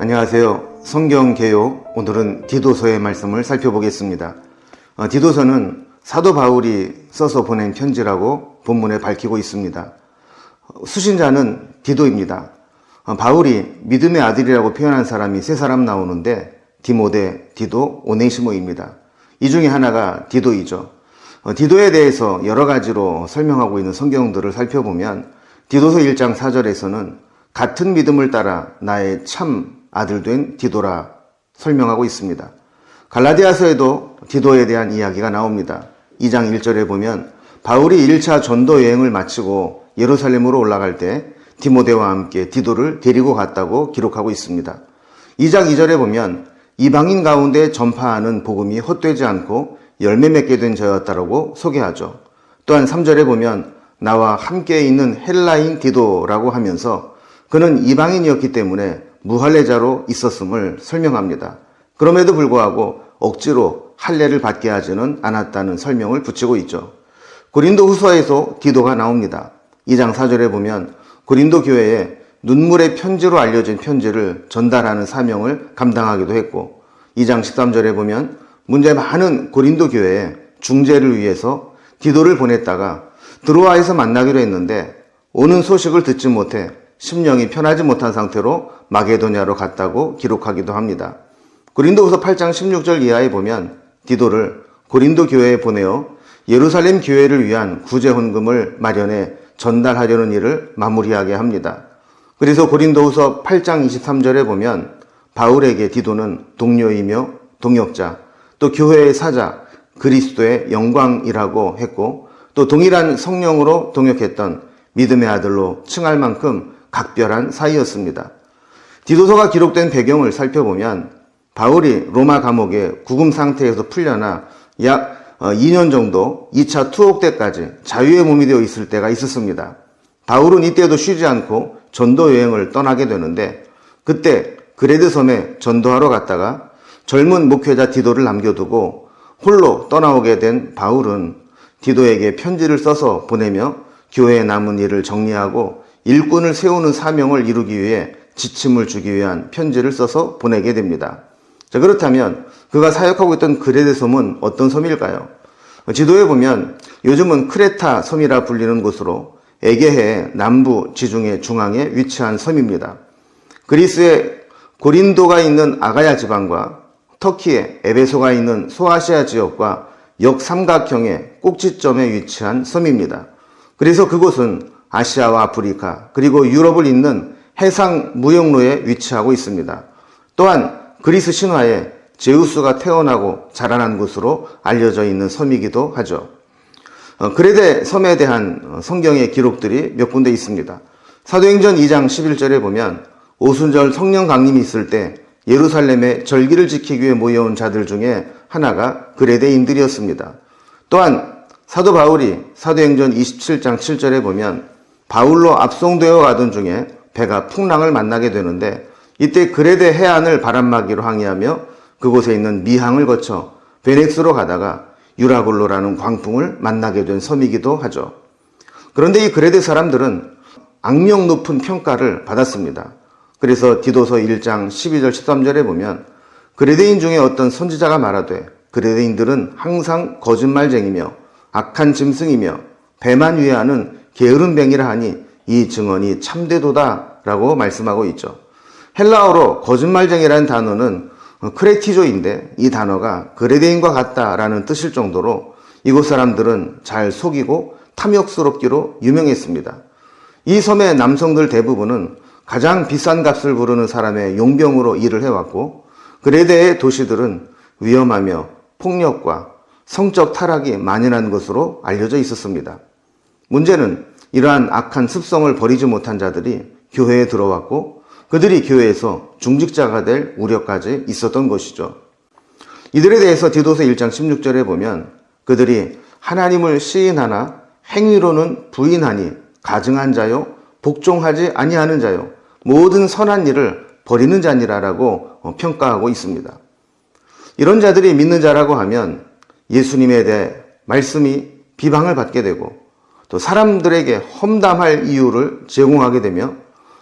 안녕하세요. 성경개요. 오늘은 디도서의 말씀을 살펴보겠습니다. 디도서는 사도 바울이 써서 보낸 편지라고 본문에 밝히고 있습니다. 수신자는 디도입니다. 바울이 믿음의 아들이라고 표현한 사람이 세 사람 나오는데 디모데, 디도, 오네시모입니다. 이 중에 하나가 디도이죠. 디도에 대해서 여러 가지로 설명하고 있는 성경들을 살펴보면 디도서 1장 4절에서는 같은 믿음을 따라 나의 참 아들 된 디도라 설명하고 있습니다. 갈라디아서에도 디도에 대한 이야기가 나옵니다. 2장 1절에 보면 바울이 1차 전도 여행을 마치고 예루살렘으로 올라갈 때 디모데와 함께 디도를 데리고 갔다고 기록하고 있습니다. 2장 2절에 보면 이방인 가운데 전파하는 복음이 헛되지 않고 열매 맺게 된 저였다라고 소개하죠. 또한 3절에 보면 나와 함께 있는 헬라인 디도라고 하면서 그는 이방인이었기 때문에 무할례자로 있었음을 설명합니다. 그럼에도 불구하고 억지로 할례를 받게 하지는 않았다는 설명을 붙이고 있죠. 고린도 후서에서 디도가 나옵니다. 2장 4절에 보면 고린도 교회에 눈물의 편지로 알려진 편지를 전달하는 사명을 감당하기도 했고 2장 13절에 보면 문제 많은 고린도 교회에 중재를 위해서 디도를 보냈다가 드로아에서 만나기로 했는데 오는 소식을 듣지 못해 심령이 편하지 못한 상태로 마게도냐로 갔다고 기록하기도 합니다. 고린도후서 8장 16절 이하에 보면 디도를 고린도 교회에 보내어 예루살렘 교회를 위한 구제 헌금을 마련해 전달하려는 일을 마무리하게 합니다. 그래서 고린도후서 8장 23절에 보면 바울에게 디도는 동료이며 동역자, 또 교회의 사자, 그리스도의 영광이라고 했고 또 동일한 성령으로 동역했던 믿음의 아들로 칭할 만큼 각별한 사이였습니다. 디도서가 기록된 배경을 살펴보면 바울이 로마 감옥에 구금 상태에서 풀려나 약 2년 정도 2차 투옥 때까지 자유의 몸이 되어 있을 때가 있었습니다. 바울은 이때도 쉬지 않고 전도 여행을 떠나게 되는데 그때 그레드 섬에 전도하러 갔다가 젊은 목회자 디도를 남겨두고 홀로 떠나오게 된 바울은 디도에게 편지를 써서 보내며 교회에 남은 일을 정리하고 일꾼을 세우는 사명을 이루기 위해 지침을 주기 위한 편지를 써서 보내게 됩니다. 자, 그렇다면 그가 사역하고 있던 그레데 섬은 어떤 섬일까요? 지도에 보면 요즘은 크레타 섬이라 불리는 곳으로 에게해 남부 지중해 중앙에 위치한 섬입니다. 그리스의 고린도가 있는 아가야 지방과 터키의 에베소가 있는 소아시아 지역과 역삼각형의 꼭지점에 위치한 섬입니다. 그래서 그곳은 아시아와 아프리카 그리고 유럽을 잇는 해상 무역로에 위치하고 있습니다. 또한 그리스 신화에 제우스가 태어나고 자라난 곳으로 알려져 있는 섬이기도 하죠. 그레데 섬에 대한 성경의 기록들이 몇 군데 있습니다. 사도행전 2장 11절에 보면 오순절 성령 강림이 있을 때 예루살렘에 절기를 지키기 위해 모여온 자들 중에 하나가 그레데인들이었습니다. 또한 사도 바울이 사도행전 27장 7절에 보면 바울로 압송되어 가던 중에 배가 풍랑을 만나게 되는데 이때 그레데 해안을 바람막이로 항해하며 그곳에 있는 미항을 거쳐 베넥스로 가다가 유라굴로라는 광풍을 만나게 된 섬이기도 하죠. 그런데 이 그레데 사람들은 악명 높은 평가를 받았습니다. 그래서 디도서 1장 12절 13절에 보면 그레데인 중에 어떤 선지자가 말하되 그레데인들은 항상 거짓말쟁이며 악한 짐승이며 배만 위하는 게으른 뱅이라 하니 이 증언이 참되도다 라고 말씀하고 있죠. 헬라어로 거짓말쟁이라는 단어는 크레티조인데 이 단어가 그레데인과 같다라는 뜻일 정도로 이곳 사람들은 잘 속이고 탐욕스럽기로 유명했습니다. 이 섬의 남성들 대부분은 가장 비싼 값을 부르는 사람의 용병으로 일을 해왔고 그레데의 도시들은 위험하며 폭력과 성적 타락이 만연한 것으로 알려져 있었습니다. 문제는 이러한 악한 습성을 버리지 못한 자들이 교회에 들어왔고 그들이 교회에서 중직자가 될 우려까지 있었던 것이죠. 이들에 대해서 디도서 1장 16절에 보면 그들이 하나님을 시인하나 행위로는 부인하니 가증한 자요 복종하지 아니하는 자요 모든 선한 일을 버리는 자니라라고 평가하고 있습니다. 이런 자들이 믿는 자라고 하면 예수님에 대해 말씀이 비방을 받게 되고 또 사람들에게 험담할 이유를 제공하게 되며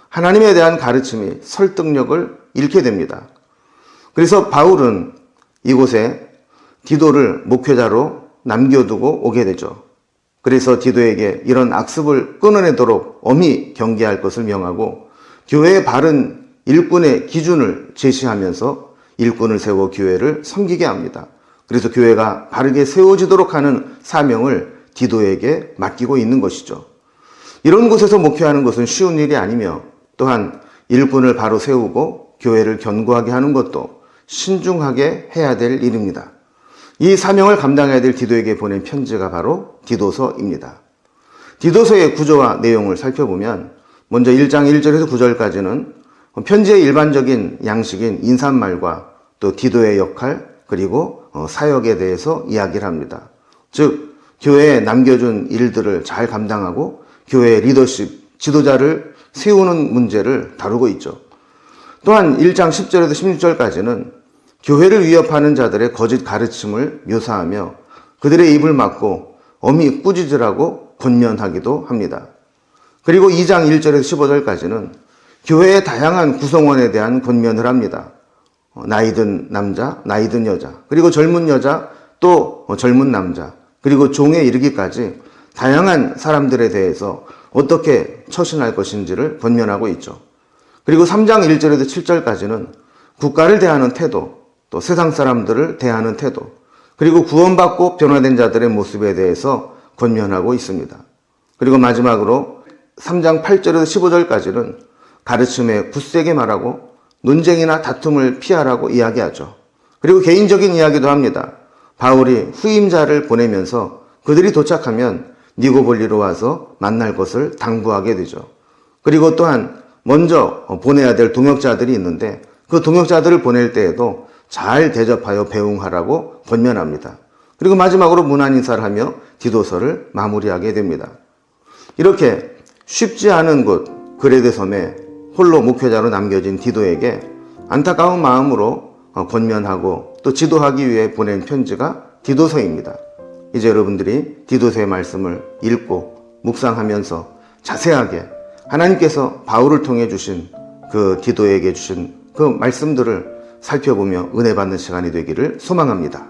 하나님에 대한 가르침이 설득력을 잃게 됩니다. 그래서 바울은 이곳에 디도를 목회자로 남겨두고 오게 되죠. 그래서 디도에게 이런 악습을 끊어내도록 엄히 경계할 것을 명하고 교회의 바른 일꾼의 기준을 제시하면서 일꾼을 세워 교회를 섬기게 합니다. 그래서 교회가 바르게 세워지도록 하는 사명을 디도에게 맡기고 있는 것이죠. 이런 곳에서 목회하는 것은 쉬운 일이 아니며 또한 일꾼을 바로 세우고 교회를 견고하게 하는 것도 신중하게 해야 될 일입니다. 이 사명을 감당해야 될 디도에게 보낸 편지가 바로 디도서입니다. 디도서의 구조와 내용을 살펴보면 먼저 1장 1절에서 9절까지는 편지의 일반적인 양식인 인사말과 또 디도의 역할 그리고 사역에 대해서 이야기를 합니다. 즉 교회에 남겨준 일들을 잘 감당하고 교회의 리더십, 지도자를 세우는 문제를 다루고 있죠. 또한 1장 10절에서 16절까지는 교회를 위협하는 자들의 거짓 가르침을 묘사하며 그들의 입을 막고 엄히 꾸짖으라고 권면하기도 합니다. 그리고 2장 1절에서 15절까지는 교회의 다양한 구성원에 대한 권면을 합니다. 나이든 남자, 나이든 여자, 그리고 젊은 여자, 또 젊은 남자, 그리고 종에 이르기까지 다양한 사람들에 대해서 어떻게 처신할 것인지를 권면하고 있죠. 그리고 3장 1절에서 7절까지는 국가를 대하는 태도, 또 세상 사람들을 대하는 태도, 그리고 구원받고 변화된 자들의 모습에 대해서 권면하고 있습니다. 그리고 마지막으로 3장 8절에서 15절까지는 가르침에 굳세게 말하고 논쟁이나 다툼을 피하라고 이야기하죠. 그리고 개인적인 이야기도 합니다. 바울이 후임자를 보내면서 그들이 도착하면 니고볼리로 와서 만날 것을 당부하게 되죠. 그리고 또한 먼저 보내야 될 동역자들이 있는데 그 동역자들을 보낼 때에도 잘 대접하여 배웅하라고 권면합니다. 그리고 마지막으로 문안 인사를 하며 디도서를 마무리하게 됩니다. 이렇게 쉽지 않은 곳 그레데 섬에 홀로 목회자로 남겨진 디도에게 안타까운 마음으로 권면하고 또 지도하기 위해 보낸 편지가 디도서입니다. 이제 여러분들이 디도서의 말씀을 읽고 묵상하면서 자세하게 하나님께서 바울을 통해 주신 그 디도에게 주신 그 말씀들을 살펴보며 은혜 받는 시간이 되기를 소망합니다.